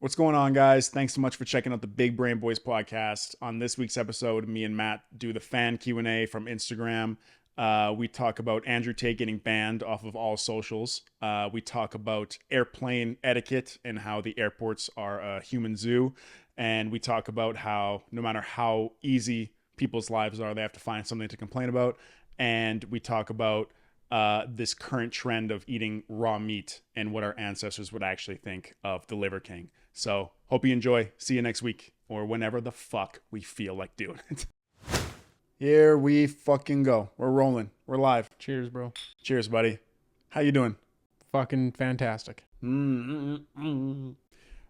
What's going on, guys? Thanks so much for checking out the Big Brain Boys podcast. On this week's episode, me and Matt do the fan Q&A from Instagram. We talk about Andrew Tate getting banned off of all socials. We talk about airplane etiquette and how the airports are a human zoo. And we talk about how no matter how easy people's lives are, they have to find something to complain about. And we talk about this current trend of eating raw meat and what our ancestors would actually think of the Liver King. So hope you enjoy. See you next week or whenever the fuck we feel like doing it. Here we fucking go. We're rolling. We're live. Cheers, bro. Cheers, buddy. How you doing? Fucking fantastic. All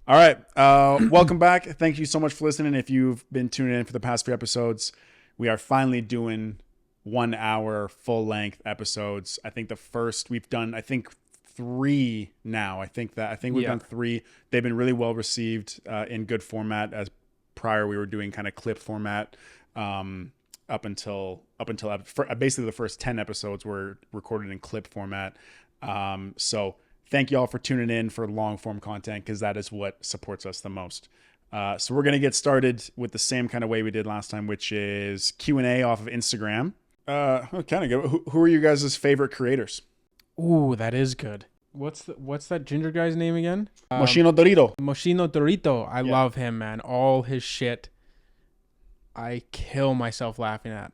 right. Welcome back. Thank you so much for listening. If you've been tuning in for the past few episodes, we are finally doing 1 hour full length episodes. I think the first we've done, three now. I think we've done three. They've been really well received in good format. As prior we were doing kind of clip format up until basically the first 10 episodes were recorded in clip format. So thank you all for tuning in for long form content, because that is what supports us the most. So we're going to get started with the same kind of way we did last time, which is Q&A off of Instagram. Kind of good. Who are you guys' favorite creators? Ooh, that is good. What's that ginger guy's name again? Moschino Dorito. Moschino Dorito. I love him, man. All his shit, I kill myself laughing at.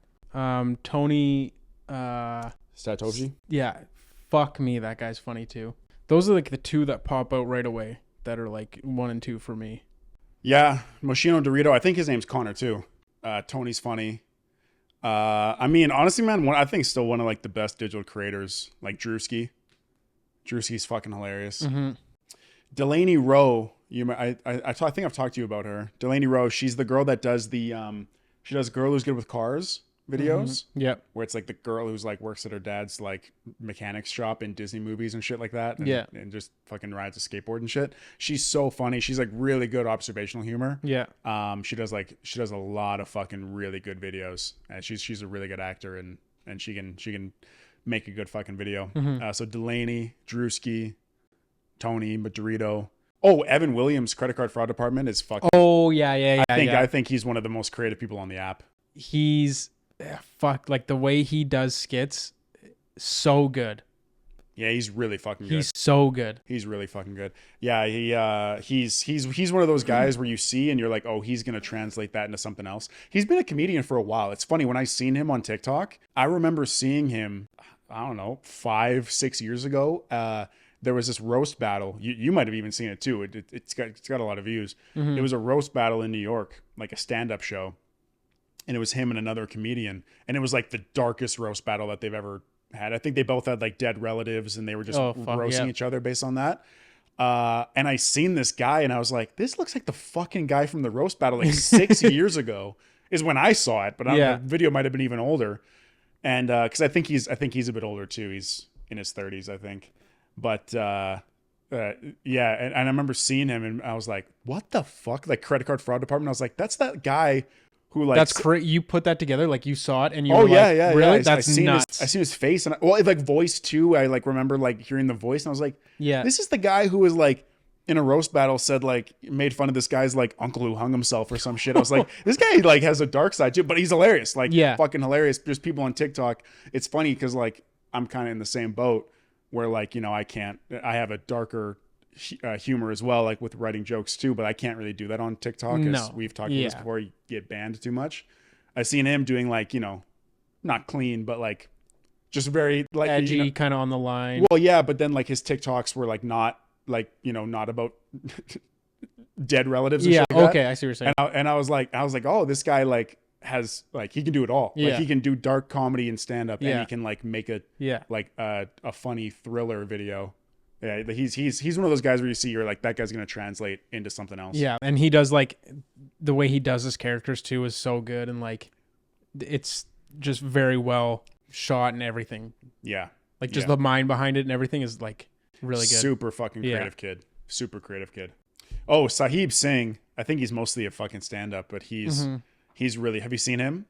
Tony. Satoshi. Yeah, fuck me. That guy's funny too. Those are like the two that pop out right away that are like 1 and 2 for me. Yeah, Moschino Dorito. I think his name's Connor too. Tony's funny. I mean, honestly, man, I think still one of like the best digital creators, like Drewski. Drewski's fucking hilarious. Mm-hmm. Delaney Rowe, I think I've talked to you about her. Delaney Rowe, she's the girl that does she does Girl Who's Good with Cars videos. Mm-hmm. Yep. Where it's like the girl who's like works at her dad's like mechanics shop in Disney movies and shit like that. And just fucking rides a skateboard and shit. She's so funny. She's like really good observational humor. Yeah. She does a lot of fucking really good videos. She's a really good actor and she can make a good fucking video. Mm-hmm. So Delaney, Drewski, Tony, Madrito. Oh, Evan Williams' credit card fraud department is fucking. Oh yeah. I think he's one of the most creative people on the app. He's like the way he does skits, so good. Yeah, he's really fucking good. He's so good. He's really fucking good. Yeah, he's one of those guys where you see and you're like, oh, he's gonna translate that into something else. He's been a comedian for a while. It's funny, when I seen him on TikTok, I remember seeing him, I don't know, 5-6 years ago. There was this roast battle. You might have even seen it too. It's got a lot of views. Mm-hmm. It was a roast battle in New York, like a stand-up show, and it was him and another comedian, and it was like the darkest roast battle that they've ever had. I think they both had like dead relatives, and they were just roasting each other based on that. And I seen this guy, and I was like, this looks like the fucking guy from the roast battle like 6 years ago is when I saw it, but the video might have been even older. And because I think he's a bit older too. He's in his 30s, I think. But and I remember seeing him, and I was like, what the fuck? Like, credit card fraud department. I was like, that's that guy who like. That's crazy. You put that together, like you saw it, and you. Oh were yeah, like, yeah, really? Yeah. That's nuts. I seen his face, and like voice too. I like remember like hearing the voice, and I was like, yeah, this is the guy who was like in a roast battle said like made fun of this guy's like uncle who hung himself or some shit. I was like, this guy like has a dark side too, but he's hilarious. Like, fucking hilarious. There's people on TikTok. It's funny because like I'm kind of in the same boat where like, I have a darker humor as well, like with writing jokes too, but I can't really do that on TikTok. As we've talked about this before, you get banned too much. I seen him doing like, not clean, but like just very like edgy, kind of on the line. Well, yeah, but then like his TikToks were like not like, not about dead relatives. Yeah. Like okay. that. I see what you're saying. And I was like, oh, this guy like has like, he can do it all. Yeah. Like he can do dark comedy and stand up, and he can like make a funny thriller video. Yeah. He's one of those guys where you see, you're like, that guy's going to translate into something else. Yeah. And he does like the way he does his characters too is so good. And like, it's just very well shot and everything. Yeah. Like just the mind behind it and everything is like really good. Super fucking creative kid. Super creative kid. Oh, Sahib Singh. I think he's mostly a fucking stand-up, but he's really. Have you seen him?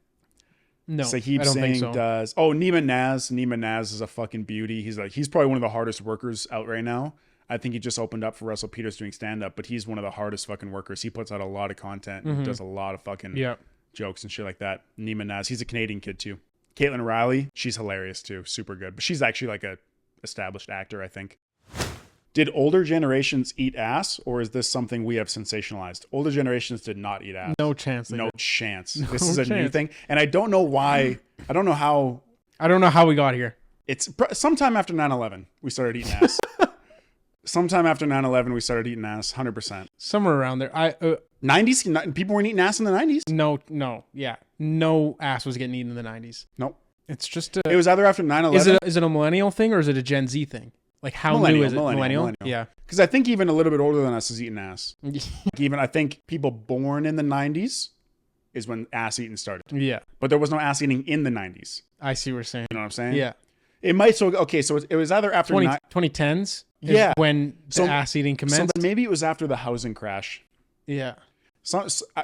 No, Sahib I don't Singh think so. does. Oh, Nima Naz. Nima Naz is a fucking beauty. He's probably one of the hardest workers out right now. I think he just opened up for Russell Peters doing stand-up, but he's one of the hardest fucking workers. He puts out a lot of content and does a lot of fucking jokes and shit like that. Neiman Naz, he's a Canadian kid too. Caitlin Riley, she's hilarious too. Super good. But she's actually like a established actor, I think. Did older generations eat ass, or is this something we have sensationalized? Older generations did not eat ass. No chance. No chance. This is a new thing. And I don't know why. I don't know how we got here. It's sometime after 9/11, we started eating ass. Sometime after 9/11, we started eating ass, 100%. Somewhere around there. 90s, people weren't eating ass in the 90s? No. Yeah. No ass was getting eaten in the 90s. Nope. It's just it was either after 9/11. Is it a millennial thing or is it a Gen Z thing? Like how new is it? Millennial? Yeah. Because I think even a little bit older than us is eating ass. Even I think people born in the 90s is when ass eating started. Yeah. But there was no ass eating in the 90s. I see what you're saying. You know what I'm saying? Yeah. It might so it was either after 2010s. Yeah. When the ass eating commenced. So maybe it was after the housing crash. Yeah.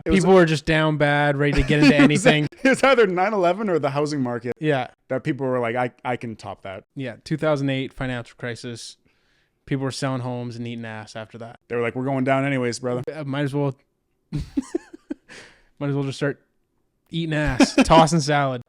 People were just down bad, ready to get into anything. It was either 9/11 or the housing market. Yeah. That people were like, I can top that. Yeah. 2008 financial crisis. People were selling homes and eating ass after that. They were like, we're going down anyways, brother. Might as well just start eating ass, tossing salad.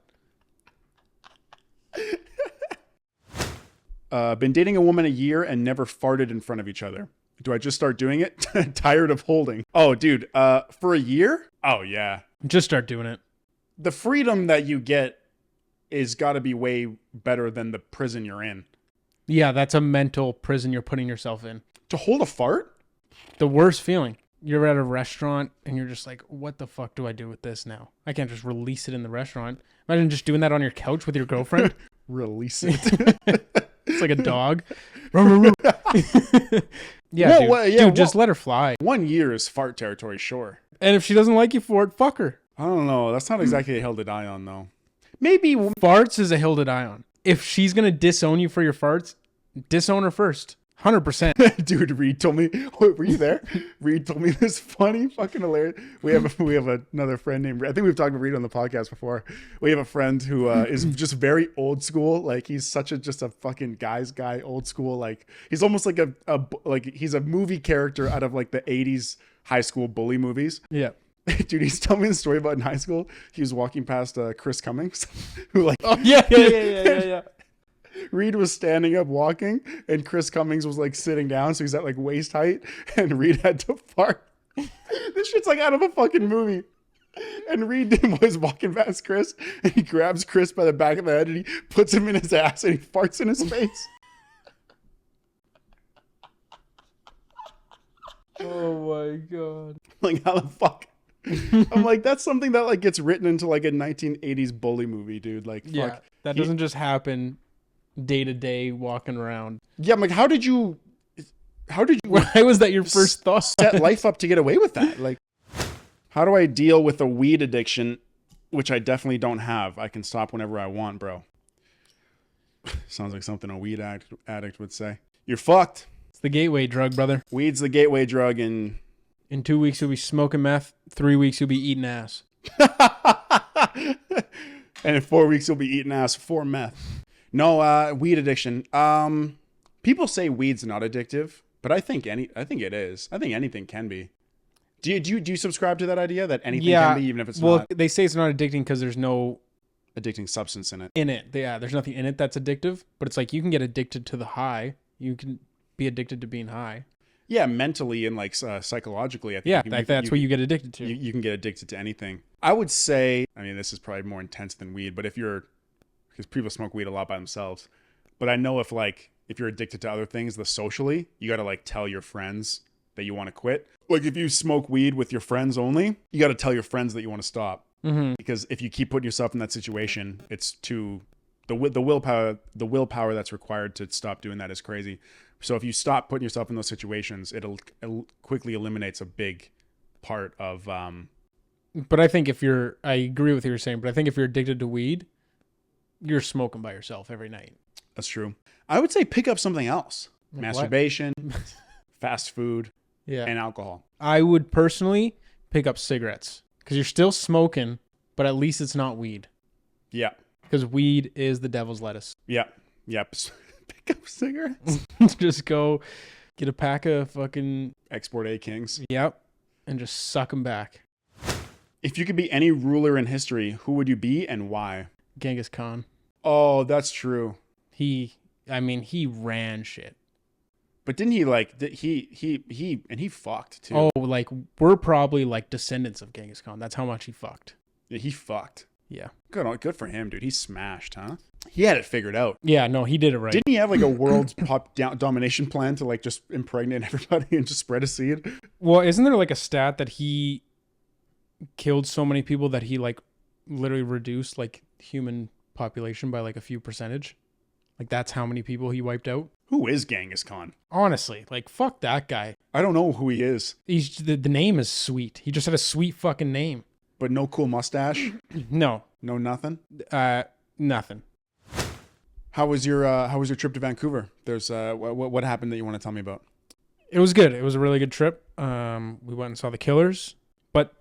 Been dating a woman a year and never farted in front of each other. Do I just start doing it? Tired of holding. Oh, dude. For a year? Oh, yeah. Just start doing it. The freedom that you get is got to be way better than the prison you're in. Yeah, that's a mental prison you're putting yourself in. To hold a fart? The worst feeling. You're at a restaurant and you're just like, what the fuck do I do with this now? I can't just release it in the restaurant. Imagine just doing that on your couch with your girlfriend. Release it. It's like a dog. Yeah, dude, just let her fly. 1 year is fart territory, sure. And if she doesn't like you for it, fuck her. I don't know. That's not exactly a hill to die on, though. Maybe farts is a hill to die on. If she's gonna disown you for your farts, disown her first. 100%. Dude, Reed told me. Wait, were you there? Reed told me this funny, fucking hilarious. We have another friend named. I think we've talked about Reed on the podcast before. We have a friend who is just very old school. Like he's just a fucking guy's guy, old school. Like he's almost like he's a movie character out of like the 80s high school bully movies. Yeah. Dude, he's telling me the story about in high school. He was walking past Chris Cummings, who like. Oh yeah. Reed was standing up walking and Chris Cummings was like sitting down, so he's at like waist height, and Reed had to fart. This shit's like out of a fucking movie. And Reed was walking past Chris and he grabs Chris by the back of the head and he puts him in his ass and he farts in his face. Oh my god. Like how the fuck? I'm like, that's something that like gets written into like a 1980s bully movie, dude. Like fuck. Yeah, that doesn't just happen day to day walking around. Yeah, I'm like, how did you why was that your first thought? Set life up to get away with that? Like, how do I deal with a weed addiction, which I definitely don't have? I can stop whenever I want, bro. Sounds like something a weed addict would say. You're fucked. It's the gateway drug, brother. Weed's the gateway drug, and in 2 weeks you'll be smoking meth. 3 weeks you'll be eating ass. And in 4 weeks you'll be eating ass for meth. No, weed addiction. People say weed's not addictive, but I think it is. I think anything can be. Do you subscribe to that idea that anything can be, even if it's not? Well, they say it's not addicting because there's no addicting substance in it. Yeah, there's nothing in it that's addictive. But it's like you can get addicted to the high. You can be addicted to being high. Yeah, mentally and like psychologically. I think that's what you get addicted to. You can get addicted to anything. I would say, I mean, this is probably more intense than weed, but because people smoke weed a lot by themselves. But I know if you're addicted to other things, socially, you got to like tell your friends that you want to quit. Like if you smoke weed with your friends only, you got to tell your friends that you want to stop. Mm-hmm. Because if you keep putting yourself in that situation, it's the willpower that's required to stop doing that is crazy. So if you stop putting yourself in those situations, it quickly eliminates a big part of. But I think I agree with what you're saying, but I think if you're addicted to weed, you're smoking by yourself every night. That's true. I would say pick up something else. Like masturbation, fast food, and alcohol. I would personally pick up cigarettes because you're still smoking, but at least it's not weed. Yeah. Because weed is the devil's lettuce. Yeah. Yep. Pick up cigarettes. Just go Get a pack of fucking... Export A Kings. Yep. And just suck them back. If you could be any ruler in history, who would you be and why? Genghis Khan. Oh, that's true. He ran shit. But didn't he he fucked too? Oh, like we're probably like descendants of Genghis Khan. That's how much he fucked. Yeah, he fucked. Yeah. Good for him, dude. He smashed, huh? He had it figured out. Yeah, no, he did it right. Didn't he have like a world's domination plan to like just impregnate everybody and just spread a seed? Well, isn't there like a stat that he killed so many people that he like literally reduced like human population by like a few percentage? Like that's how many people he wiped out? Who is Genghis Khan? Honestly, like fuck that guy. I don't know who he is. He's the name is sweet. He just had a sweet fucking name. But no cool mustache? No. No nothing? Nothing. How was your trip to Vancouver? There's what happened that you want to tell me about? It was good. It was a really good trip. We went and saw the Killers, but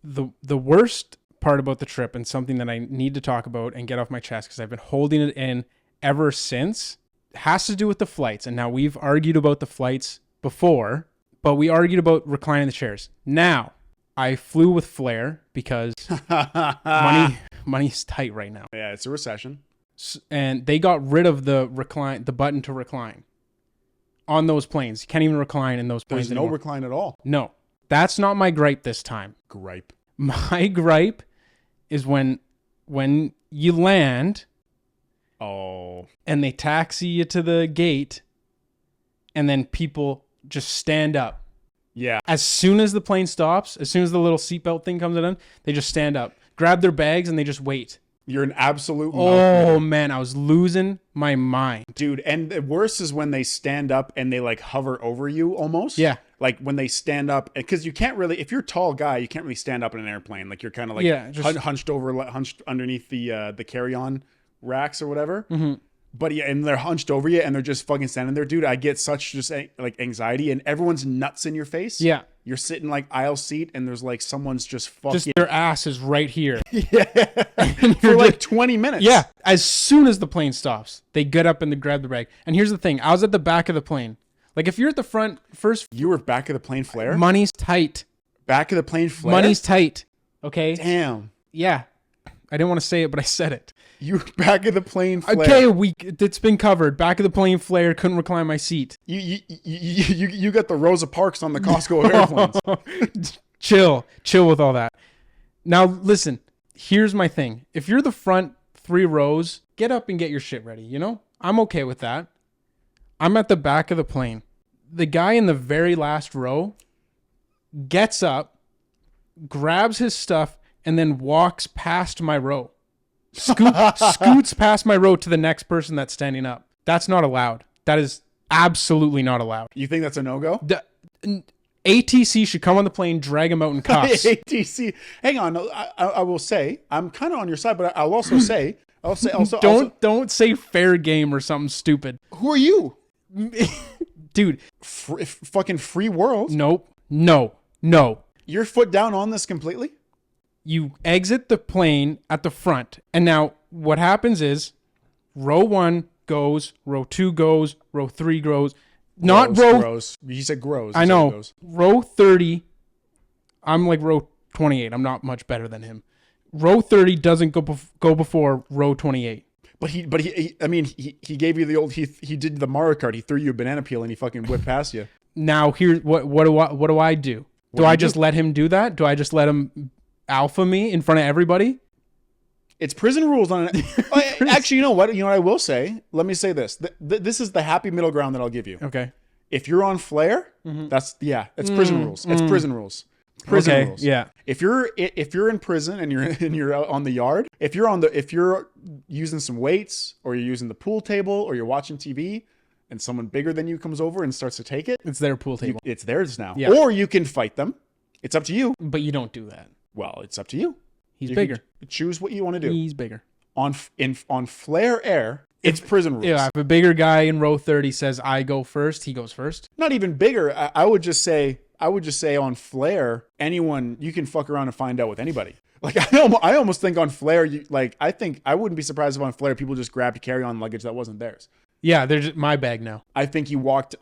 the worst part about the trip, and something that I need to talk about and get off my chest because I've been holding it in ever since, has to do with the flights. And now we've argued about the flights before, but we argued about reclining the chairs. Now I flew with Flair because money's tight right now. Yeah, it's a recession. And they got rid of the button to recline on those planes. You can't even recline in those planes There's anymore. no recline at all. No, that's not my gripe this time. Gripe. My gripe is when you land. Oh. And they taxi you to the gate, and then people just stand up. Yeah. As soon as the plane stops, as soon as the little seatbelt thing comes in, they just stand up, grab their bags, and they just wait. You're an absolute Oh, man, I was losing my mind. Dude, and the worst is when they stand up and they like hover over you almost. Yeah. Like when they stand up, because you can't really, if you're a tall guy, you can't really stand up in an airplane. Like you're kind of like hunched underneath the carry-on racks or whatever. Mm-hmm. But yeah, and they're hunched over you and they're just fucking standing there, dude. I get such just like anxiety, and everyone's nuts in your face. Yeah. You're sitting like aisle seat and there's like someone's just fucking. Just their ass is right here. Yeah. For like 20 minutes. Yeah. As soon as the plane stops, they get up and they grab the bag. And here's the thing. I was at the back of the plane. Like if you're at the front first. You were back of the plane flare? Money's tight. Back of the plane flare? Money's tight. Okay. Damn. Yeah. I didn't want to say it, but I said it. You were back of the plane flare. Okay, it's been covered. Back of the plane flare, couldn't recline my seat. You got the Rosa Parks on the Costco airplanes. Chill with all that. Now listen, here's my thing. If you're the front 3 rows, get up and get your shit ready, you know? I'm okay with that. I'm at the back of the plane. The guy in the very last row gets up, grabs his stuff, and then walks past my row. Scoots past my row to the next person that's standing up. That's not allowed. That is absolutely not allowed. You think that's a no-go? ATC should come on the plane, drag him out in cuffs. ATC. Hang on. I will say, I'm kind of on your side, but I'll also say, don't say fair game or something stupid. Who are you? Dude. Fucking free world? Nope. No. You're foot down on this completely? You exit the plane at the front. And now what happens is row 1 goes, row 2 goes, row 3 goes. Grows. You said grows. I know. Row 30. I'm like row 28. I'm not much better than him. Row 30 doesn't go before row 28. But he gave you the old, he did the Mario Kart. He threw you a banana peel and he fucking whipped past you. Now here's what do I do? Do I just let him do that? Do I just let him alpha me in front of everybody? It's prison rules on it. Actually, you know what I will say? Let me say this. This is the happy middle ground that I'll give you. Okay. If you're on flare, it's prison rules. It's prison rules. Prison rules. Yeah. If you're in prison and you're out on the yard, if you're using some weights or you're using the pool table or you're watching TV and someone bigger than you comes over and starts to take it, it's their pool table. It's theirs now. Yeah. Or you can fight them. It's up to you. But you don't do that. Well, it's up to you. He's bigger. Choose what you want to do. He's bigger. On Flare Air, it's prison rules. Yeah, if a bigger guy in row 30 says I go first, he goes first. Not even bigger. I would just say on Flare, anyone, you can fuck around and find out with anybody. Like I almost think on Flare, I wouldn't be surprised if on Flare people just grabbed carry-on luggage that wasn't theirs. Yeah, they're just my bag now. I think you walked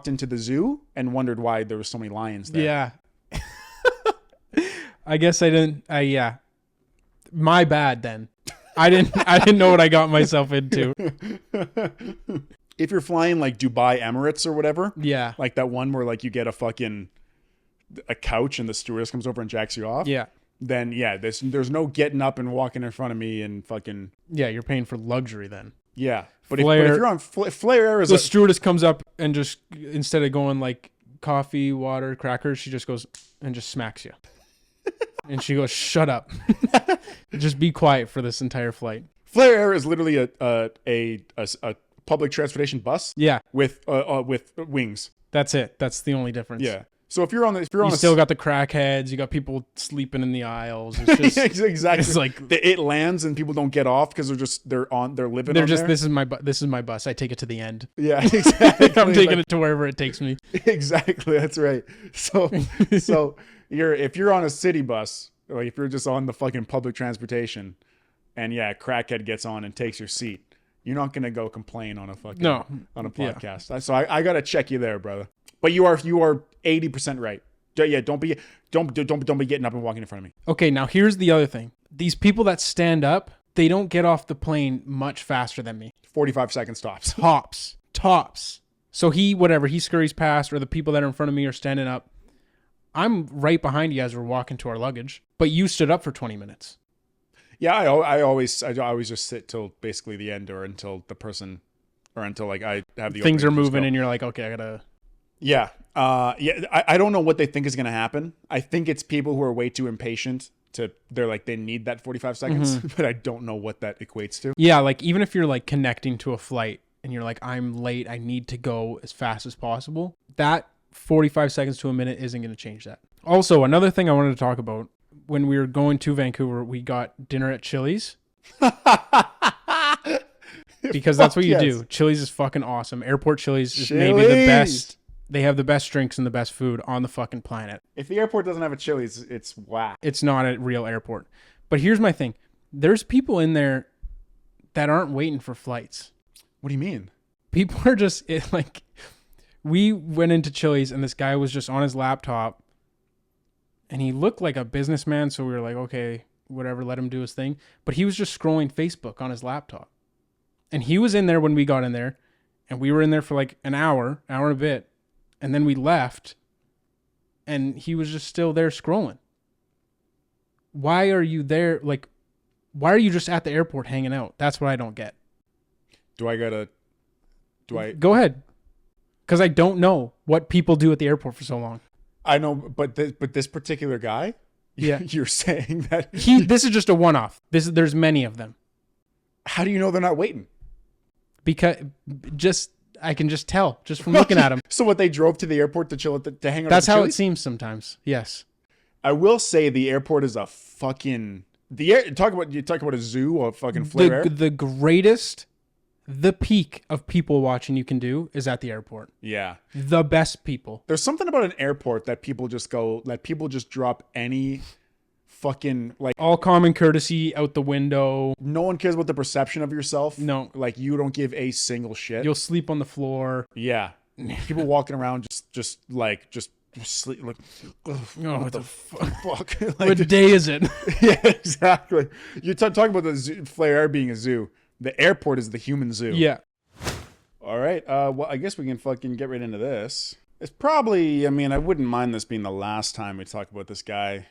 into the zoo and wondered why there were so many lions there. Yeah. I guess I didn't. Yeah. My bad then. I didn't know what I got myself into. If you're flying like Dubai Emirates or whatever, Yeah. like that one where like you get a couch and the stewardess comes over and jacks you off. Yeah. Then yeah, there's no getting up and walking in front of me and fucking. Yeah, you're paying for luxury then. Yeah, but if you're on Flair Air, the stewardess comes up and just instead of going like coffee, water, crackers, she just goes and just smacks you. And she goes, "Shut up, just be quiet for this entire flight." Flair Air is literally a public transportation bus. Yeah, with wings. That's it. That's the only difference. Yeah. So if you're on still got the crackheads. You got people sleeping in the aisles. It's just exactly. It's like it lands and people don't get off because they're living. They're on just there. This is my bus. I take it to the end. Yeah, exactly. I'm taking it to wherever it takes me. Exactly. That's right. So if you're on a city bus, like if you're just on the fucking public transportation, and yeah, a crackhead gets on and takes your seat, you're not gonna go complain on a fucking on a podcast. Yeah. So I gotta check you there, brother. But you are 80% right. Yeah, don't be getting up and walking in front of me. Okay, now here's the other thing. These people that stand up, they don't get off the plane much faster than me. 45 seconds tops. Tops. So he scurries past, or the people that are in front of me are standing up. I'm right behind you as we're walking to our luggage, but you stood up for 20 minutes. Yeah, I always just sit till basically the end, or until like I have the things are moving and you're like, okay, I gotta. Yeah. I don't know what they think is going to happen. I think it's people who are way too impatient they need that 45 seconds, but I don't know what that equates to. Yeah. Like even if you're like connecting to a flight and you're like, I'm late, I need to go as fast as possible. That 45 seconds to a minute isn't going to change that. Also, another thing I wanted to talk about, when we were going to Vancouver, we got dinner at Chili's. Because that's what you do. Chili's is fucking awesome. Airport Chili's is maybe the best. They have the best drinks and the best food on the fucking planet. If the airport doesn't have a Chili's, it's whack. It's not a real airport. But here's my thing. There's people in there that aren't waiting for flights. What do you mean? People are just like, we went into Chili's and this guy was just on his laptop and he looked like a businessman. So we were like, okay, whatever, let him do his thing. But he was just scrolling Facebook on his laptop. And he was in there when we got in there, and we were in there for like an hour and a bit. And then we left, and he was just still there scrolling. Why are you there? Like, why are you just at the airport hanging out? That's what I don't get. Go ahead. Because I don't know what people do at the airport for so long. I know, but this particular guy, yeah, you're saying that this is just a one-off. There's many of them. How do you know they're not waiting? Because I can just tell just from looking at them. So what, they drove to the airport to chill to hang out? That's how it seems sometimes. Yes. I will say the airport is a fucking talk about a zoo, a fucking Flair Air. The greatest, the peak of people watching you can do is at the airport. Yeah. The best people. There's something about an airport that people just drop any fucking, like, all common courtesy out the window. No one cares about the perception of yourself. No. Like, you don't give a single shit. You'll sleep on the floor. Yeah. People walking around just sleep like, what the fuck? Like, what day is it? Yeah, exactly. You're talking about the zoo, Flair Air being a zoo. The airport is the human zoo. Yeah. All right. Well, I guess we can fucking get right into this. It's probably, I mean, I wouldn't mind this being the last time we talk about this guy.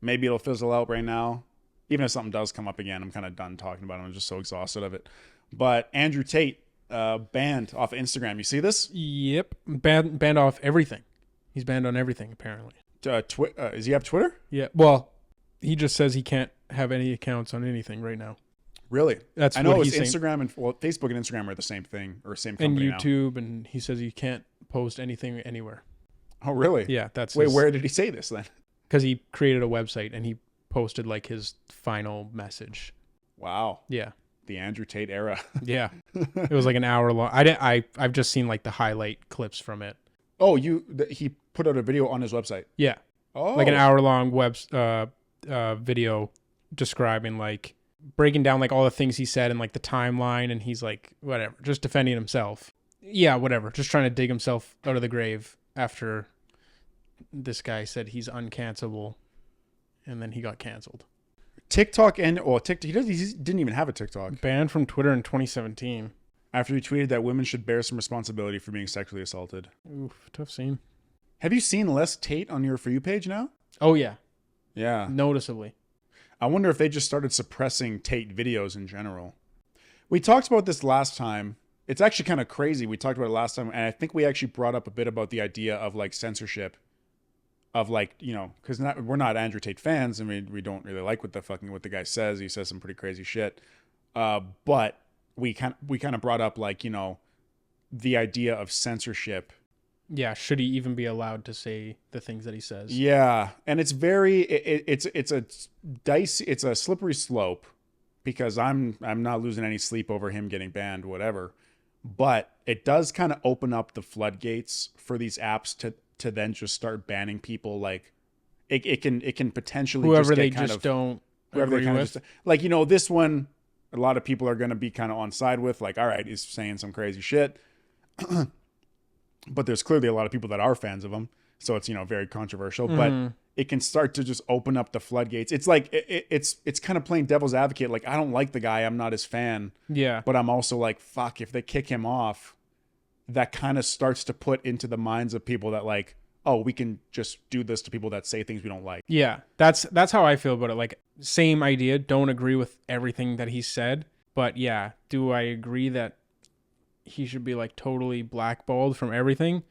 Maybe it'll fizzle out right now. Even if something does come up again, I'm kind of done talking about it. I'm just so exhausted of it. But Andrew Tate, banned off of Instagram. You see this? Yep. Banned off everything. He's banned on everything, apparently. Does he have Twitter? Yeah. Well, he just says he can't have any accounts on anything right now. Really? That's I know what it's he's Instagram and Facebook and Instagram are the same thing, or same company and YouTube, and he says he can't post anything anywhere. Oh, really? Yeah. That's where did he say this then? Because he created a website and he posted like his final message. Wow. Yeah. The Andrew Tate era. Yeah. It was like an hour long. I've just seen like the highlight clips from it. Oh, he put out a video on his website. Yeah. Oh. Like an hour long video describing like breaking down like all the things he said and like the timeline, and he's like, whatever, just defending himself. Yeah, whatever. Just trying to dig himself out of the grave after this guy said he's uncancelable, and then he got canceled. TikTok TikTok. He didn't even have a TikTok. Banned from Twitter in 2017 after he tweeted that women should bear some responsibility for being sexually assaulted. Oof, tough scene. Have you seen less Tate on your For You page now? Oh yeah, yeah, noticeably. I wonder if they just started suppressing Tate videos in general. We talked about this last time. It's actually kind of crazy. We talked about it last time, and I think we actually brought up a bit about the idea of like censorship, of like, you know, because we're not Andrew Tate fans, and we don't really like what the guy says. He says some pretty crazy shit. But we kind of brought up like, you know, the idea of censorship. Yeah, should he even be allowed to say the things that he says? Yeah, and it's it's a slippery slope, because I'm not losing any sleep over him getting banned, whatever. But it does kind of open up the floodgates for these apps to then just start banning people. Like it can potentially whoever just they just don't whoever agree they kind with. of just, like, you know, this one a lot of people are going to be kind of on side with, like, all right, he's saying some crazy shit. But there's clearly a lot of people that are fans of him, so it's, you know, very controversial. But it can start to just open up the floodgates. It's like it's kind of playing devil's advocate. Like, I don't like the guy, I'm not his fan. Yeah. But I'm also like, fuck, if they kick him off, that kind of starts to put into the minds of people that like, oh, we can just do this to people that say things we don't like. Yeah, that's how I feel about it. Like, same idea. Don't agree with everything that he said, but yeah, do I agree that he should be like totally blackballed from everything?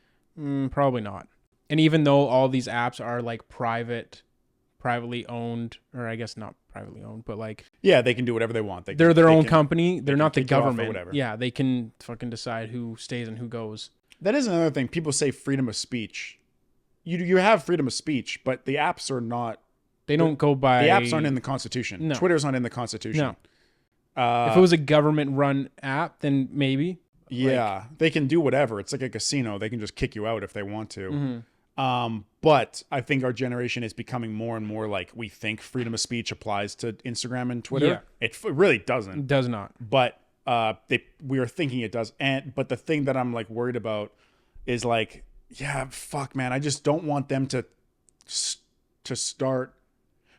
Probably not. And even though all these apps are like privately owned, or I guess not privately owned, but like, yeah, they can do whatever they want. They're their own company. They're not the kick you off or government. whatever. Yeah, they can fucking decide who stays and who goes. That is another thing. People say freedom of speech. You have freedom of speech, but the apps are not. They don't go by. The apps aren't in the Constitution. No. Twitter's not in the Constitution. No. If it was a government-run app, then maybe. Yeah, they can do whatever. It's like a casino. They can just kick you out if they want to. But I think our generation is becoming more and more like, we think freedom of speech applies to Instagram and Twitter. Yeah. It really doesn't. It does not. But we are thinking it does. But the thing that I'm like worried about is like, yeah, fuck, man, I just don't want them to start,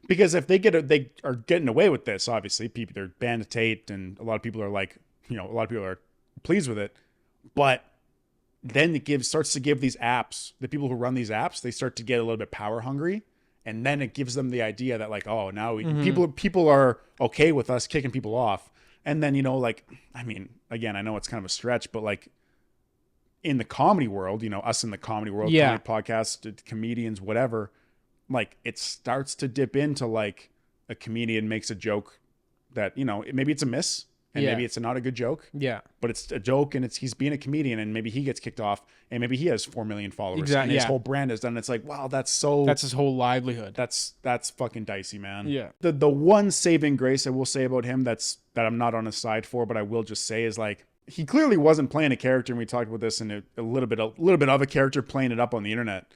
because if they are getting away with this, obviously people, they're banned Tate, and a lot of people are like, you know, a lot of people are pleased with it, but then it starts to give these apps, the people who run these apps, they start to get a little bit power hungry, and then it gives them the idea that like, oh, now people are okay with us kicking people off. And then, you know, like, I mean, again, I know it's kind of a stretch, but like, in the comedy world, you know, us in the comedy world, yeah, comedy podcasts, comedians, whatever, like, it starts to dip into like a comedian makes a joke that, you know, maybe it's a miss, and maybe it's not a good joke. Yeah. But it's a joke, and he's being a comedian, and maybe he gets kicked off, and maybe he has 4 million followers. Exactly. And his whole brand is done. It's like, wow, that's his whole livelihood. That's fucking dicey, man. Yeah. The one saving grace I will say about him that I'm not on his side for, but I will just say, is like, he clearly wasn't playing a character, and we talked about this, in a little bit of a character playing it up on the internet.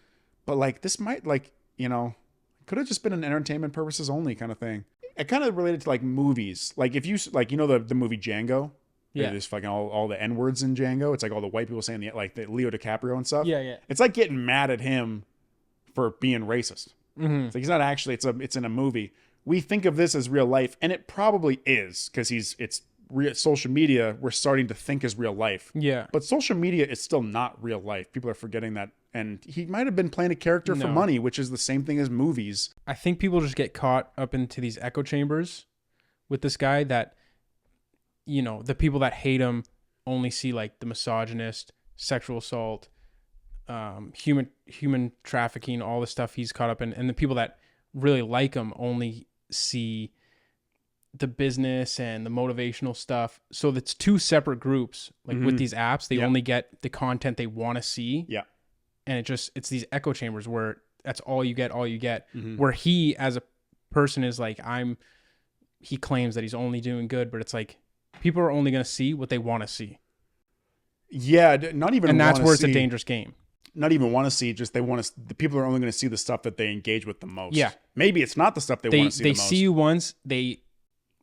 But like, this might, like, you know, could have just been an entertainment purposes only kind of thing. It kind of related to like movies. Like, if you like, you know, the movie Django. Yeah. There's fucking all the N words in Django. It's like all the white people saying the Leo DiCaprio and stuff. Yeah, yeah. It's like getting mad at him for being racist. It's like, he's not actually. It's in a movie. We think of this as real life, and it probably is, because social media, we're starting to think is real life. Yeah. But social media is still not real life. People are forgetting that. And he might have been playing a character for money, which is the same thing as movies. I think people just get caught up into these echo chambers with this guy that, you know, the people that hate him only see like the misogynist, sexual assault, human trafficking, all the stuff he's caught up in. And the people that really like him only see the business and the motivational stuff. So that's two separate groups. Like with these apps, they only get the content they want to see. Yeah. And it's these echo chambers where that's all you get. Where he, as a person, is like, he claims that he's only doing good, but it's like, people are only going to see what they want to see. Yeah. Not even. And that's where it's a dangerous game. Not even want to see, just the people are only going to see the stuff that they engage with the most. Yeah. Maybe it's not the stuff they want to see the most. They see you once, they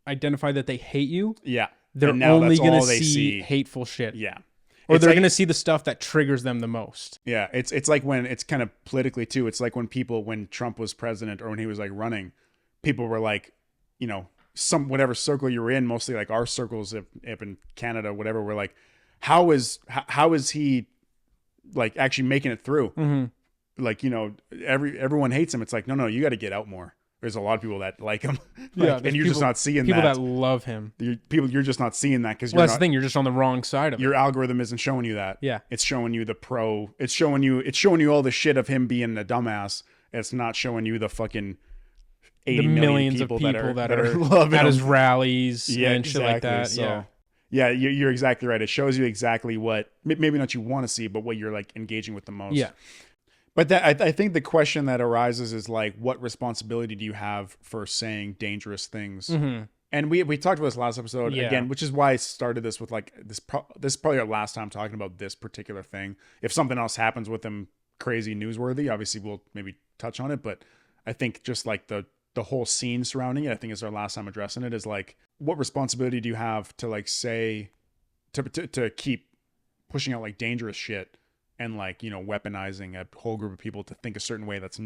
identify that they hate you, Yeah. they're And now only that's going to all they see see. hateful shit. Yeah. Or It's they're like- going to see the stuff that triggers them the most. Yeah. It's like when it's kind of politically too. It's like when Trump was president or when he was like running, people were like, you know, whatever circle you're in, mostly like our circles if in Canada, whatever, we're like, how is he like actually making it through? Mm-hmm. Like, you know, everyone hates him. It's like, no, you got to get out more. There's a lot of people that like him. Like, and you're just not seeing people that. that love him. You're just not seeing that because Well, that's the thing. You're just on the wrong side of it. your algorithm isn't showing you that. Yeah. It's showing you it's showing you all the shit of him being a dumbass. It's not showing you the fucking 80 The million millions of people that are loving at his him. rallies Yeah, and shit like that. So, yeah, you're exactly right. It shows you exactly what maybe not you want to see, but what you're like engaging with the most. Yeah. But I think the question that arises is like, what responsibility do you have for saying dangerous things? Mm-hmm. And we talked about this last episode Yeah. again, which is why I started this with like this. This is probably our last time talking about this particular thing. If something else happens with him, crazy newsworthy, obviously we'll maybe touch on it. But I think just like the whole scene surrounding it, I think is our last time addressing it. Is like, what responsibility do you have to like say to keep pushing out like dangerous shit? And like, you know, weaponizing a whole group of people to think a certain way that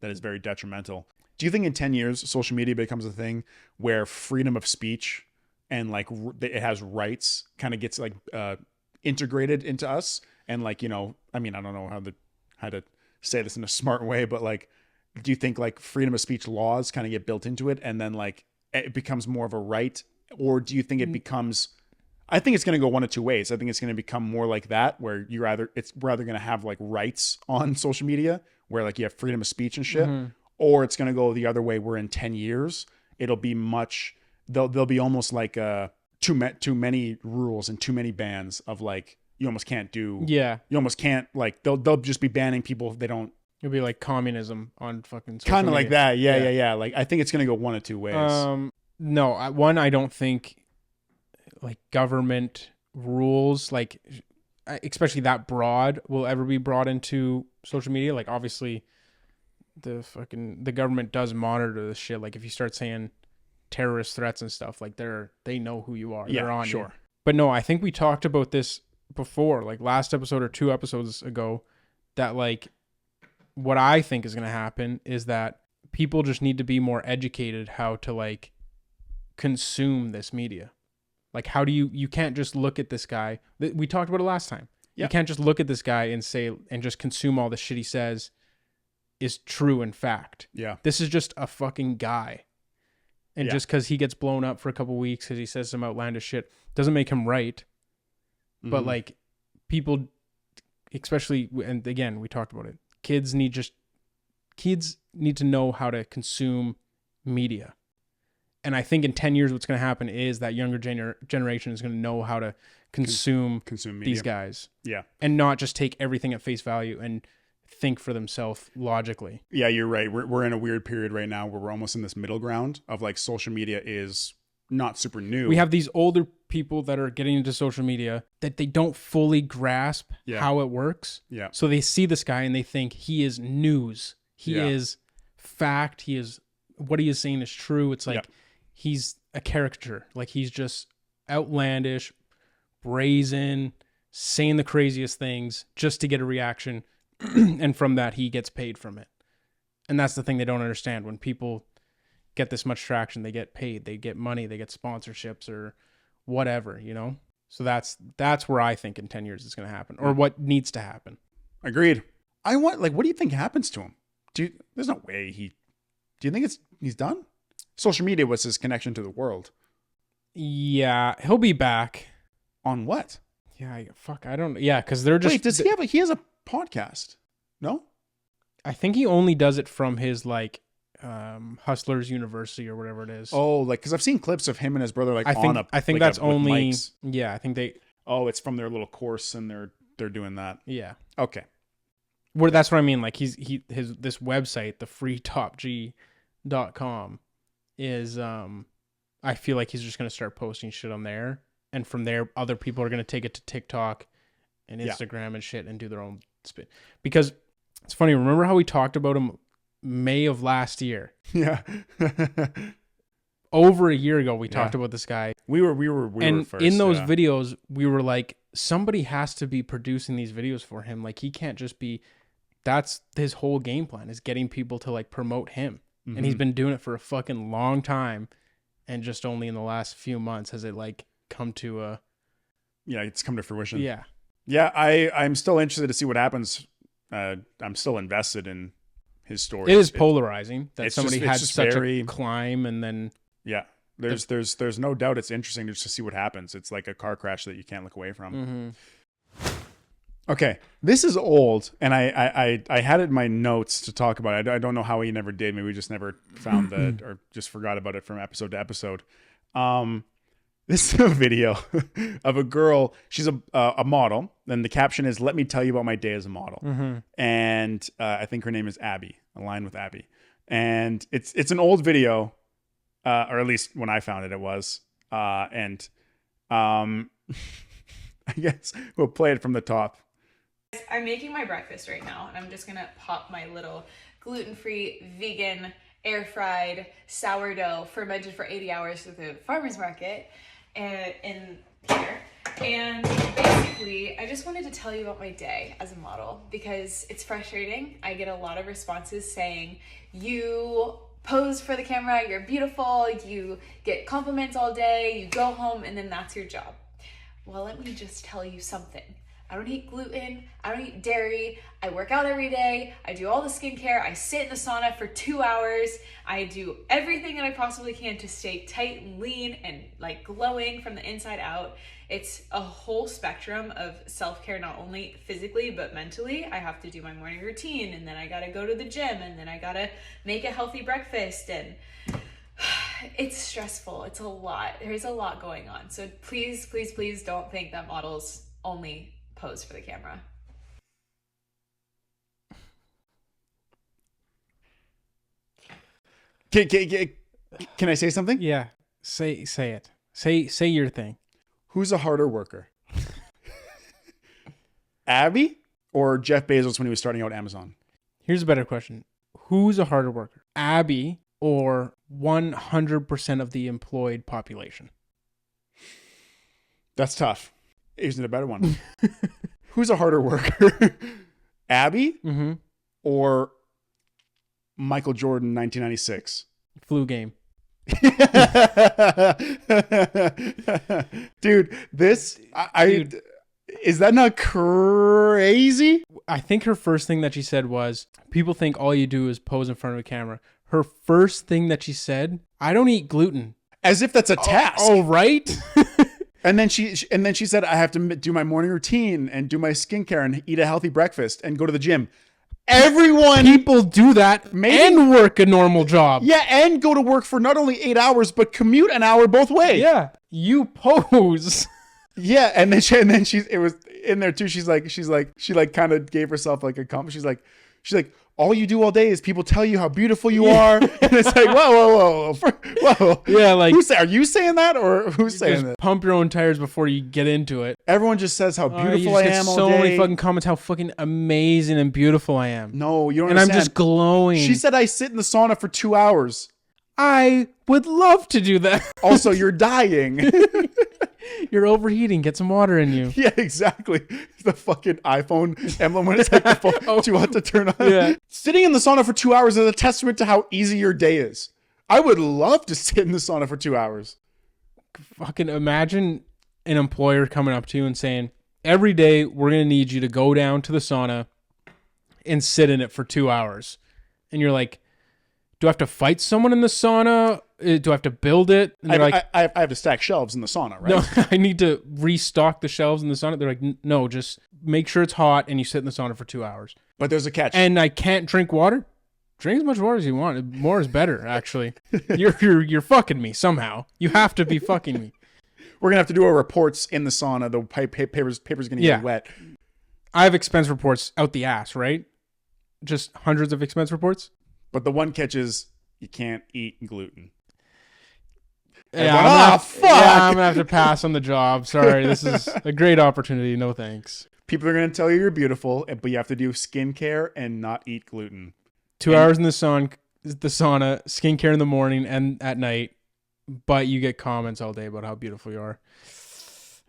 is very detrimental. Do you think in 10 years, social media becomes a thing where freedom of speech and like it has rights kind of gets like integrated into us? And like, you know, I mean, I don't know how to say this in a smart way, but like, do you think like freedom of speech laws kind of get built into it and then like it becomes more of a right? Or do you think it becomes... I think it's going to go one of two ways. I think it's going to become more like that, where we're either going to have like rights on social media, where like you have freedom of speech and shit, or it's going to go the other way, where in 10 years it'll be there'll be almost like too many rules and too many bans of like you almost can't do. Yeah, you almost can't like they'll just be banning people if they don't. It'll be like communism on fucking social kind of media. like that. Yeah. Like I think it's going to go one of two ways. No, I don't think like government rules, like especially that broad, will ever be brought into social media. Like obviously the government does monitor this shit. Like if you start saying terrorist threats and stuff, like they know who you are. They're on you. But no, I think we talked about this before, like last episode or 2 episodes ago, that like what I think is going to happen is that people just need to be more educated how to like consume this media. Like, how do you can't just look at this guy. We talked about it last time. Yeah. You can't just look at this guy and say, and just consume all the shit he says is true in fact. Yeah. This is just a fucking guy. And just because he gets blown up for a couple weeks because he says some outlandish shit doesn't make him right. Mm-hmm. But like people, especially, and again, we talked about it. Kids need to know how to consume media. And I think in 10 years, what's going to happen is that younger generation is going to know how to consume these guys. Yeah. And not just take everything at face value and think for themselves logically. Yeah, you're right. We're in a weird period right now where we're almost in this middle ground of like social media is not super new. We have these older people that are getting into social media that they don't fully grasp how it works. Yeah. So they see this guy and they think he is news. He is fact. What he is saying is true. It's like... He's a caricature. Like he's just outlandish, brazen, saying the craziest things just to get a reaction. And from that, he gets paid from it. And that's the thing they don't understand. When people get this much traction, they get paid, they get money, they get sponsorships or whatever, you know? So that's where I think in 10 years it's going to happen, or what needs to happen. Agreed. What do you think happens to him? There's no way do you think he's done? Social media was his connection to the world. Yeah, he'll be back. On what? Yeah, I don't... Yeah, because they're just... Wait, does he has a podcast? No? I think he only does it from his, like, Hustlers University or whatever it is. Oh, like, because I've seen clips of him and his brother, like, I think that's only... Mics. Yeah, I think they... Oh, it's from their little course and they're doing that. Yeah. Okay. That's what I mean. Like, this website, the freetopg.com... is I feel like he's just going to start posting shit on there, and from there other people are going to take it to TikTok and Instagram and shit and do their own spin. Because it's funny, remember how we talked about him May of last year? Yeah. over a year ago we talked about this guy. We were first. In those videos, we were like, somebody has to be producing these videos for him. Like, he can't just be. That's his whole game plan, is getting people to like promote him, and he's been doing it for a fucking long time, and just only in the last few months has it like come to a. Yeah, it's come to fruition. Yeah. Yeah, I'm still interested to see what happens. I'm still invested in his story. It is polarizing that somebody had just such a climb and then. Yeah, there's no doubt it's interesting just to see what happens. It's like a car crash that you can't look away from. Okay, this is old, and I had it in my notes to talk about it. I don't know how we never did. Maybe we just never found or just forgot about it from episode to episode. This is a video of a girl. She's a model, and the caption is, "Let me tell you about my day as a model." And I think her name is Abby, aligned with Abby. And it's an old video, or at least when I found it, it was. I guess we'll play it from the top. I'm making my breakfast right now, and I'm just gonna pop my little gluten-free, vegan, air-fried sourdough fermented for 80 hours at the farmer's market in here. And basically, I just wanted to tell you about my day as a model because it's frustrating. I get a lot of responses saying, you pose for the camera, you're beautiful, you get compliments all day, you go home, and then that's your job. Well, let me just tell you something. I don't eat gluten, I don't eat dairy, I work out every day, I do all the skincare, I sit in the sauna for 2 hours, I do everything that I possibly can to stay tight and lean and like glowing from the inside out. It's a whole spectrum of self-care, not only physically, but mentally. I have to do my morning routine, and then I gotta go to the gym, and then I gotta make a healthy breakfast, and it's stressful, it's a lot. There's a lot going on. So please, please, please don't think that models only pose for the camera. Can I say something? Yeah. Say it. Say your thing. Who's a harder worker? Abby or Jeff Bezos when he was starting out Amazon? Here's a better question. Who's a harder worker? Abby or 100% of the employed population? That's tough. Isn't it a better one? Who's a harder worker? Abby or Michael Jordan 1996? Flu game. Dude, this Dude, is that not crazy? I think her first thing that she said was, people think all you do is pose in front of a camera. Her first thing that she said, I don't eat gluten. As if that's a task. Oh, right? And then she said, I have to do my morning routine and do my skincare and eat a healthy breakfast and go to the gym. People do that and work a normal job. Yeah, and go to work for not only 8 hours, but commute an hour both ways. Yeah, you pose. Yeah, and then it was in there too. She kind of gave herself like a compliment. She's like, all you do all day is people tell you how beautiful you are. And it's like, whoa. Yeah, like, are you saying that or who's saying that? Pump your own tires before you get into it. Everyone just says how beautiful I am all day. So many fucking comments how fucking amazing and beautiful I am. No, you don't understand. And I'm just glowing. She said I sit in the sauna for 2 hours. I would love to do that. Also, you're dying. You're overheating. Get some water in you. Yeah, exactly. The fucking iPhone emblem when it's like the phone too hot to turn on. Yeah. Sitting in the sauna for 2 hours is a testament to how easy your day is. I would love to sit in the sauna for 2 hours. Fucking imagine an employer coming up to you and saying, every day we're going to need you to go down to the sauna and sit in it for 2 hours. And you're like, do I have to fight someone in the sauna? Do I have to build it? And they're like, I have to stack shelves in the sauna, right? No, I need to restock the shelves in the sauna. They're like, no, just make sure it's hot and you sit in the sauna for 2 hours. But there's a catch. And I can't drink water? Drink as much water as you want. More is better, actually. You're fucking me somehow. You have to be fucking me. We're gonna have to do our reports in the sauna. The paper's gonna get wet. I have expense reports out the ass, right? Just hundreds of expense reports. But the one catch is you can't eat gluten. Yeah, I'm gonna have to pass on the job. Sorry, this is a great opportunity. No thanks. People are gonna tell you you're beautiful, but you have to do skincare and not eat gluten. 2 hours in the sauna, skincare in the morning and at night. but you get comments all day about how beautiful you are.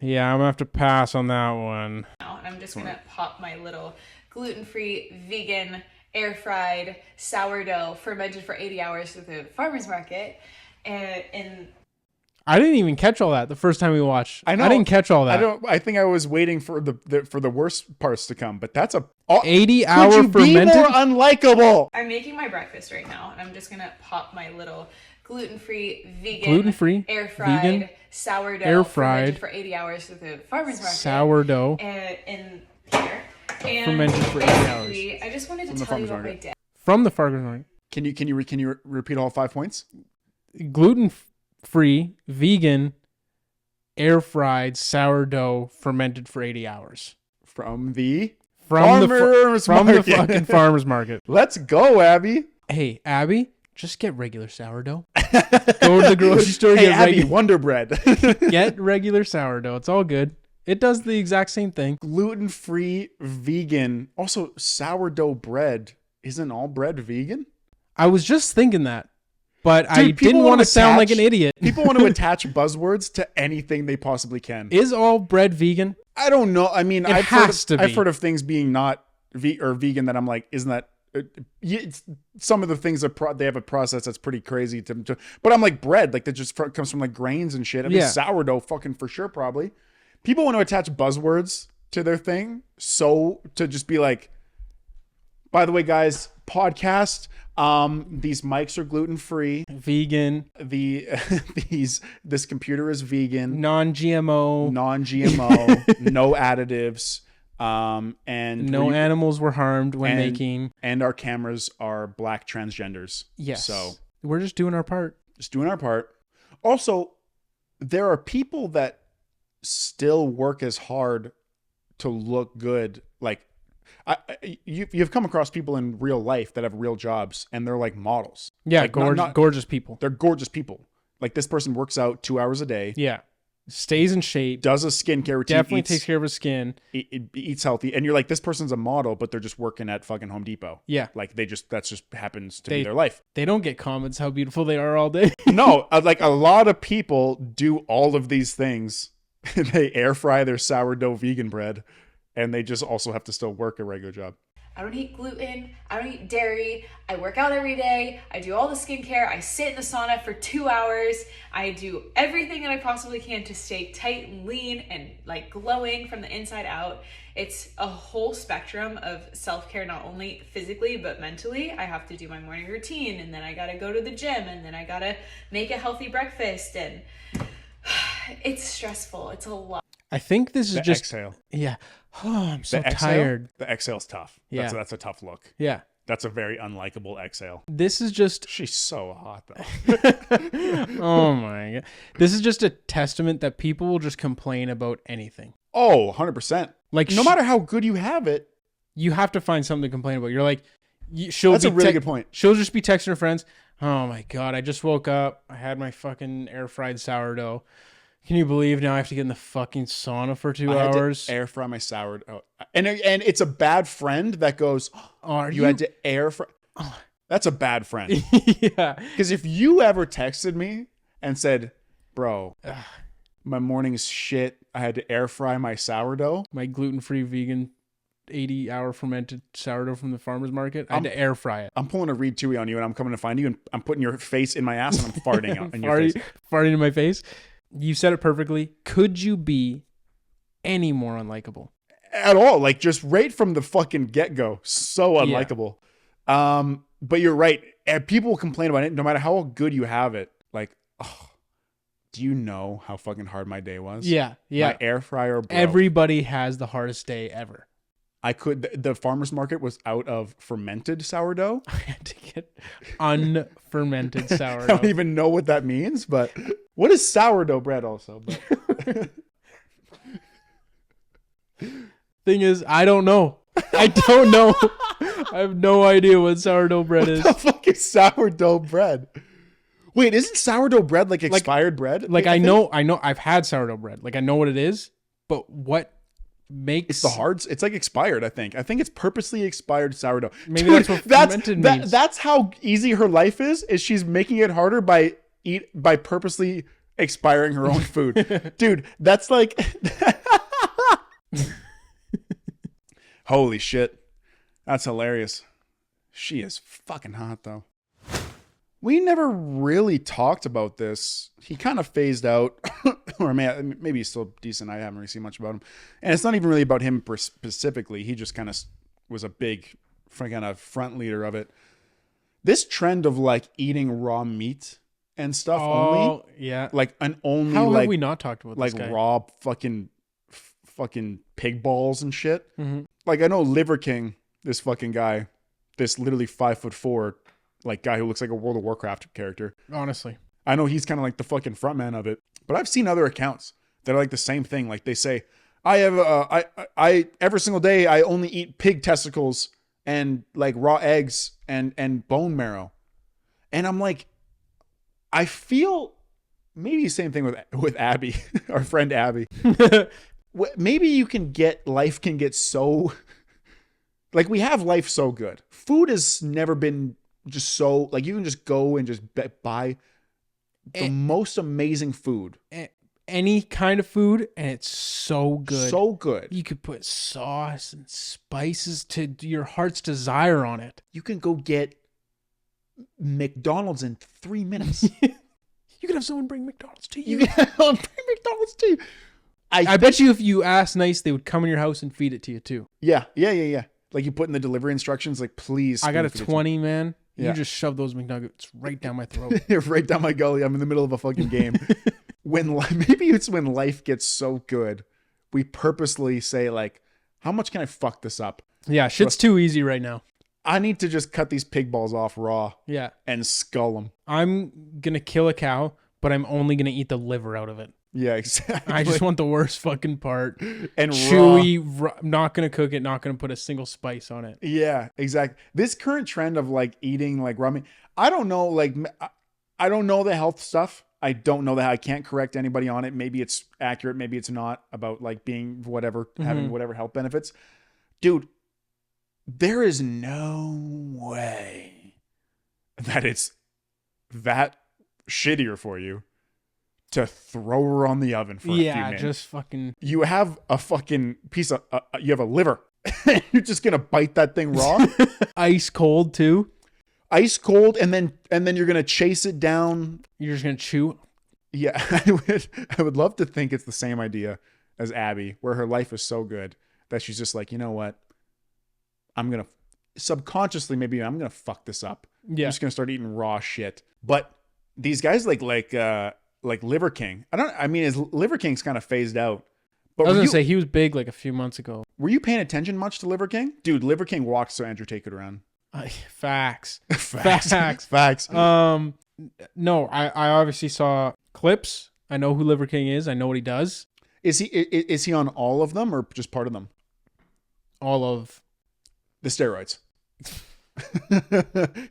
Yeah, I'm gonna have to pass on that one. And I'm just gonna pop my little gluten-free, vegan, air-fried sourdough fermented for 80 hours at the farmer's market, and I didn't even catch all that the first time we watched. I know. I didn't catch all that. I think I was waiting for the worst parts to come, but that's 80-hour could you fermented. be more unlikable? I'm making my breakfast right now, and I'm just gonna pop my little gluten-free, vegan, Gluten-free, air-fried vegan, sourdough air-fried fermented for 80 hours at the farmer's market. sourdough In here. And fermented for 80 hours. basically, I just wanted to tell you about my day. from the farmer's market. Can you repeat all 5 points? Gluten-free, vegan, air-fried sourdough fermented for 80 hours. From the From the market. fucking farmer's market. Let's go, Abby. Hey, Abby, just get regular sourdough. Go to the grocery store, Hey, get, Abby, Wonder Bread. get regular sourdough. It's all good. It does the exact same thing. Gluten-free, vegan. Also, sourdough bread. Isn't all bread vegan? I was just thinking that, but I Dude, people didn't want wanna to sound like attach- an idiot. People want to attach buzzwords to anything they possibly can. Is all bread vegan? I don't know. I mean, I've has to be. I've heard of things being not vegan that I'm like, isn't that? Some of the things that they have a process that's pretty crazy to, but I'm like bread, like that just comes from like grains and shit. I mean, Yeah. sourdough, fucking for sure, probably. People want to attach buzzwords to their thing, so to just be like, by the way, guys, podcast. These mics are gluten free. Vegan, This computer is vegan, non-GMO, non-GMO, no additives. And no animals were harmed when and- making. and our cameras are black transgenders. Yes. So We're just doing our part. just doing our part. Also, there are people that still work as hard to look good. Like you've come across people in real life that have real jobs and they're like models. Yeah, Like, gorgeous people. They're gorgeous people. Like this person works out 2 hours a day, Yeah. Stays in shape. does a skincare routine, Definitely takes care of his skin. eats healthy, and you're like, this person's a model, but they're just working at fucking Home Depot. Yeah. Like that's just happens to be their life. They don't get comments how beautiful they are all day. No, like a lot of people do all of these things. They air fry their sourdough vegan bread, and they just also have to still work a regular job. I don't eat gluten. I don't eat dairy. I work out every day. I do all the skincare. I sit in the sauna for 2 hours. I do everything that I possibly can to stay tight and lean and like glowing from the inside out. It's a whole spectrum of self-care, not only physically, but mentally. I have to do my morning routine, and then I gotta go to the gym, and then I gotta make a healthy breakfast, and it's stressful. It's a lot. I think this is The just exhale. yeah. Oh, I'm so The exhale, tired. The exhale's tough. Yeah. That's a tough look. Yeah. That's a very unlikable exhale. This is just She's so hot though. oh my god. This is just a testament that people will just complain about anything. Oh, 100%. Like No matter how good you have it. you have to find something to complain about. You're like she'll That's be a really good point. She'll just be texting her friends. Oh my god, I just woke up. I had my fucking air fried sourdough. Can you believe now I have to get in the fucking sauna for 2 I had to hours? air fry my sourdough. And it's a bad friend that goes, Oh, are you had to air fry. That's a bad friend. yeah. Because if you ever texted me and said, bro, my morning's shit, I had to air fry my sourdough. My gluten-free vegan 80-hour fermented sourdough from the farmer's market. I had to air fry it. I'm pulling a Reed Tui on you and I'm coming to find you and I'm putting your face in my ass and I'm farting out in your face. Farting in my face. You said it perfectly. Could you be any more unlikable? At all. Like just right from the fucking get-go. So unlikable. But you're right. And people will complain about it no matter how good you have it. Like, oh, do you know how fucking hard my day was? Yeah. Yeah. My air fryer broke. Everybody has the hardest day ever. The farmer's market was out of fermented sourdough. I had to get unfermented I sourdough. don't even know what that means, but what is sourdough bread also? But Thing is, I don't know. I don't know. I have no idea what sourdough bread is. the fuck is sourdough bread? Wait, isn't sourdough bread like expired bread? Like I think? know I've had sourdough bread. Like I know what it is, but what makes It's like expired, I think. I think it's purposely expired sourdough. Maybe that's what fermented means. That's how easy her life is she's making it harder by by purposely expiring her own food. Dude, that's like holy shit. That's hilarious. She is fucking hot though. We never really talked about this. He kind of phased out, or maybe he's still decent. I haven't really seen much about him. And it's not even really about him specifically. He just kind of was a big kind of front leader of it. This trend of like eating raw meat and stuff only. Yeah. Like an only How like have we not talked about like this guy? raw fucking pig balls and shit. Mm-hmm. Like I know Liver King, this fucking guy, this literally 5'4" like guy who looks like a World of Warcraft character. Honestly. I know he's kind of like the fucking front man of it, but I've seen other accounts that are like the same thing. Like they say, I have, I every single day, I only eat pig testicles and like raw eggs and bone marrow. And I'm like, I feel maybe the same thing with Abby, our friend Abby. Maybe life can get so, like we have life so good. Food has never been just so, like you can just go and just buy the most amazing food. Any kind of food, and it's so good. So good. You could put sauce and spices to your heart's desire on it. You can go get McDonald's in 3 minutes. You could have someone bring McDonald's to you. You can bring McDonald's to you. I bet you if you asked nice, they would come in your house and feed it to you too. Yeah. Like you put in the delivery instructions, like please. I got a 20, man. Yeah. You just shove those McNuggets right down my throat. Right down my gully. I'm in the middle of a fucking game. Maybe it's when life gets so good, we purposely say like, how much can I fuck this up? Yeah, shit's too easy right now. I need to just cut these pig balls off raw. Yeah. And skull them. I'm going to kill a cow, but I'm only going to eat the liver out of it. Yeah, exactly. I just want the worst fucking part. And chewy, not going to cook it, not going to put a single spice on it. Yeah, exactly. This current trend of like eating like raw meat, I don't know, like I don't know the health stuff. I don't know that. I can't correct anybody on it. Maybe it's accurate, maybe it's not, about like being whatever, having whatever health benefits. Dude, there is no way that it's that shittier for you to throw her on the oven for a few minutes. Yeah, just fucking. You have a fucking piece of, you have a liver. You're just going to bite that thing raw. Ice cold too. Ice cold, and then you're going to chase it down. You're just going to chew. Yeah, I would love to think it's the same idea as Abby, where her life is so good that she's just like, you know what? I'm going to subconsciously, maybe I'm going to fuck this up. Yeah. I'm just going to start eating raw shit. But these guys like Liver King. His Liver King's kind of phased out. But I was going to say, he was big like a few months ago. Were you paying attention much to Liver King? Dude, Liver King walks so Andrew Tate could around. Facts. Facts. No, I obviously saw clips. I know who Liver King is. I know what he does. Is he on all of them or just part of them? All of the steroids.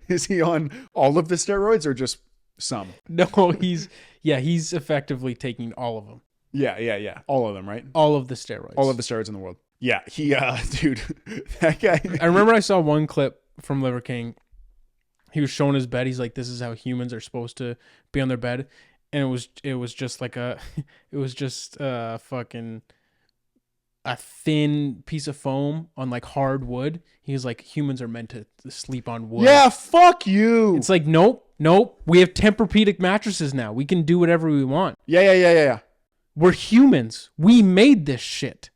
Is he on all of the steroids or just some? No, he's effectively taking all of them. Yeah. All of them, right? All of the steroids. All of the steroids in the world. Yeah, dude, that guy. I remember I saw one clip from Liver King. He was showing his bed. He's like, "This is how humans are supposed to be on their bed," and it was just like fucking a thin piece of foam on like hard wood. He's like, humans are meant to sleep on wood. Yeah, fuck you. It's like, nope. We have Tempur-Pedic mattresses now. We can do whatever we want. Yeah. We're humans. We made this shit.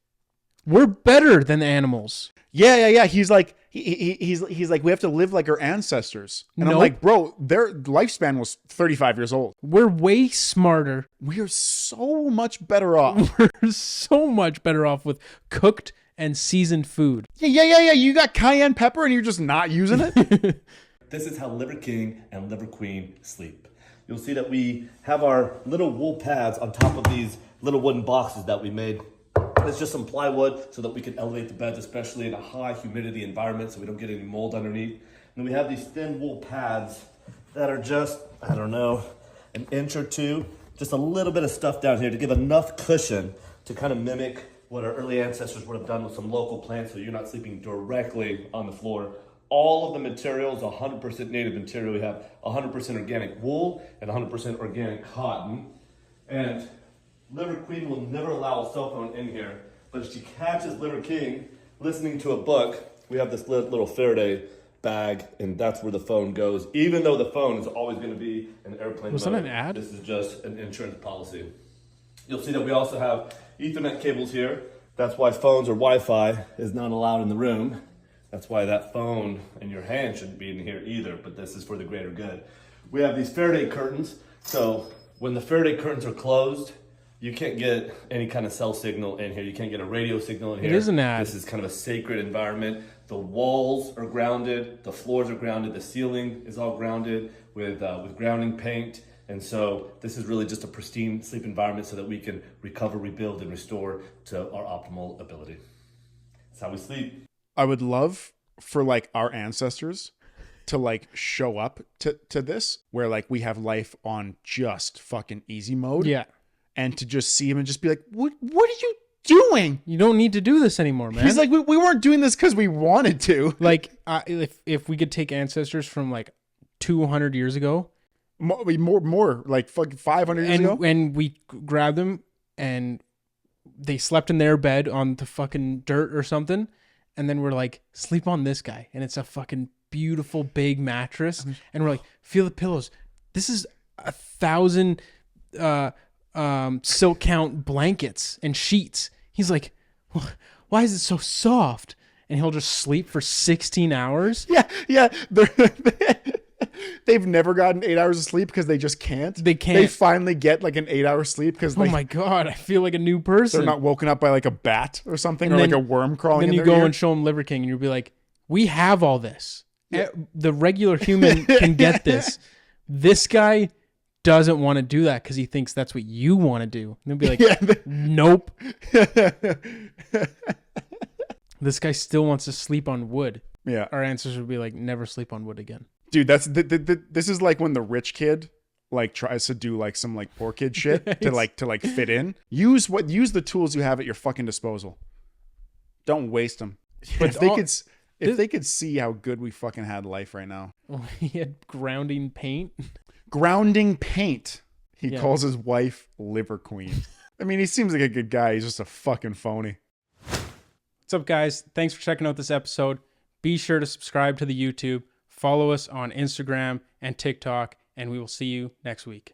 We're better than animals. Yeah. He's like, he's like, we have to live like our ancestors. And I'm like, bro, their lifespan was 35 years old. We're way smarter. We are so much better off. We're so much better off with cooked and seasoned food. Yeah. You got cayenne pepper and you're just not using it? This is how Liver King and Liver Queen sleep. You'll see that we have our little wool pads on top of these little wooden boxes that we made. It's just some plywood so that we can elevate the beds, especially in a high humidity environment, so we don't get any mold underneath. And we have these thin wool pads that are just, I don't know, an inch or two, just a little bit of stuff down here to give enough cushion to kind of mimic what our early ancestors would have done with some local plants, so you're not sleeping directly on the floor all of the materials, 100% native material. We have 100% organic wool and 100% organic cotton. And Liver Queen will never allow a cell phone in here, but if she catches Liver King listening to a book, we have this little Faraday bag, and that's where the phone goes, even though the phone is always going to be in airplane Was mode. that an ad? This is just an insurance policy. You'll see that we also have Ethernet cables here. That's why phones or Wi-Fi is not allowed in the room. That's why that phone in your hand shouldn't be in here either, but this is for the greater good. We have these Faraday curtains, so when the Faraday curtains are closed, you can't get any kind of cell signal in here. You can't get a radio signal in here. It is an ad. This is kind of a sacred environment. The walls are grounded, the floors are grounded, the ceiling is all grounded with grounding paint. And so this is really just a pristine sleep environment so that we can recover, rebuild, and restore to our optimal ability. That's how we sleep. I would love for like our ancestors to like show up to this, where like we have life on just fucking easy mode. Yeah. And to just see him and just be like, what are you doing? You don't need to do this anymore, man. He's like, we weren't doing this because we wanted to. Like, if we could take ancestors from like 200 years ago, More like fucking 500 years ago. And we grabbed them and they slept in their bed on the fucking dirt or something. And then we're like, sleep on this guy. And it's a fucking beautiful big mattress. And we're like, feel the pillows. This is 1,000 silk count blankets and sheets. He's like, why is it so soft? And he'll just sleep for 16 hours. Yeah. They've never gotten 8 hours of sleep because they just can't. They can't. They finally get like an 8-hour sleep because Oh my God, I feel like a new person. they're not woken up by like a bat or something, And or then- like a worm crawling Then in you their go ear. and show them Liver King and you'll be like, we have all this. The regular human can get this. This guy doesn't want to do that because he thinks that's what you want to do. And they'll be like, nope. This guy still wants to sleep on wood. Yeah. Our answers would be like, never sleep on wood again. Dude, that's this is like when the rich kid like tries to do like some like poor kid shit to like fit in. Use the tools you have at your fucking disposal. Don't waste them. But if they could see how good we fucking had life right now. Oh, he had grounding paint. Grounding paint. He Yeah. calls his wife Liver Queen. I mean, he seems like a good guy. He's just a fucking phony. What's up, guys? Thanks for checking out this episode. Be sure to subscribe to the YouTube. Follow us on Instagram and TikTok, and we will see you next week.